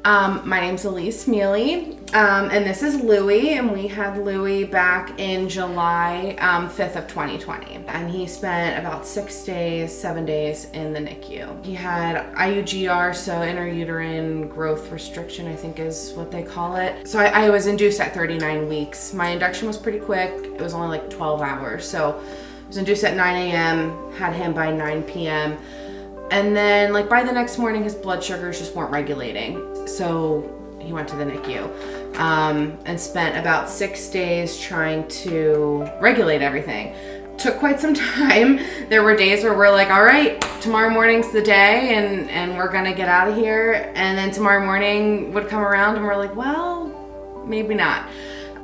My name's Elise Mealy, and this is Lewie, and we had Lewie back in July 5th of 2020, and he spent about 7 days in the NICU. He had IUGR, so intrauterine growth restriction, I think is what they call it. So I was induced at 39 weeks. My induction was pretty quick. It was only like 12 hours, so I was induced at 9 a.m., had him by 9 p.m., and then like by the next morning, his blood sugars just weren't regulating. So he went to the NICU and spent about 6 days trying to regulate everything. Took quite some time. There were days where we're like, all right, tomorrow morning's the day and we're gonna get out of here. And then tomorrow morning would come around and we're like, well, maybe not.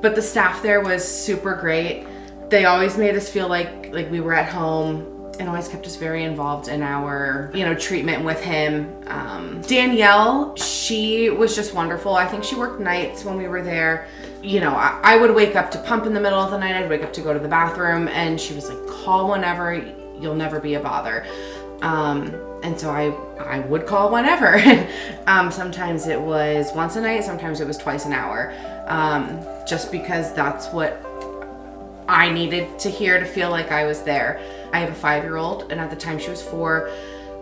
But the staff there was super great. They always made us feel like we were at home, and always kept us very involved in our, treatment with him. Danielle, she was just wonderful. I think she worked nights when we were there. I would wake up to pump in the middle of the night. I'd wake up to go to the bathroom, and she was like, call whenever, you'll never be a bother. And so I would call whenever. Sometimes it was once a night, sometimes it was twice an hour. Just because that's what I needed to hear to feel like I was there. I have a 5-year-old, and at the time she was 4,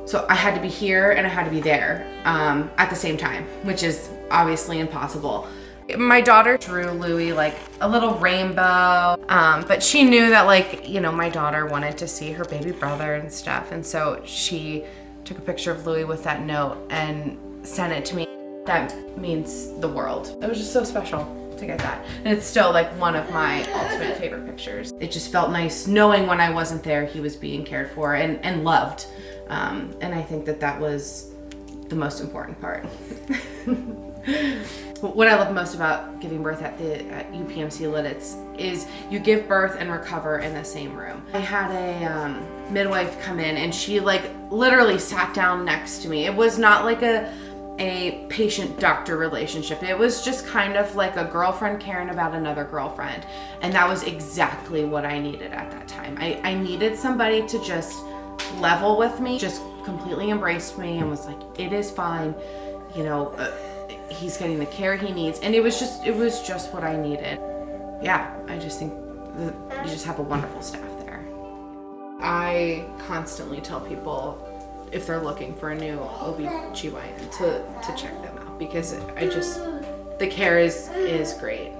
so I had to be here and I had to be there at the same time, which is obviously impossible. My daughter drew Lewie like a little rainbow, but she knew that my daughter wanted to see her baby brother and stuff, and so she took a picture of Lewie with that note and sent it to me. That means the world. It was just so special to get that, and it's still like one of my ultimate favorite pictures. It just felt nice knowing when I wasn't there he was being cared for and loved, and I think that was the most important part. What I love most about giving birth at UPMC Lititz is you give birth and recover in the same room. I had a midwife come in, and she literally sat down next to me. It was not like a patient-doctor relationship. It was just kind of like a girlfriend caring about another girlfriend. And that was exactly what I needed at that time. I needed somebody to just level with me, just completely embraced me and was like, it is fine. He's getting the care he needs. And it was just what I needed. Yeah, I just think you just have a wonderful staff there. I constantly tell people, if they're looking for a new OB/GYN, to check them out, because the care is great.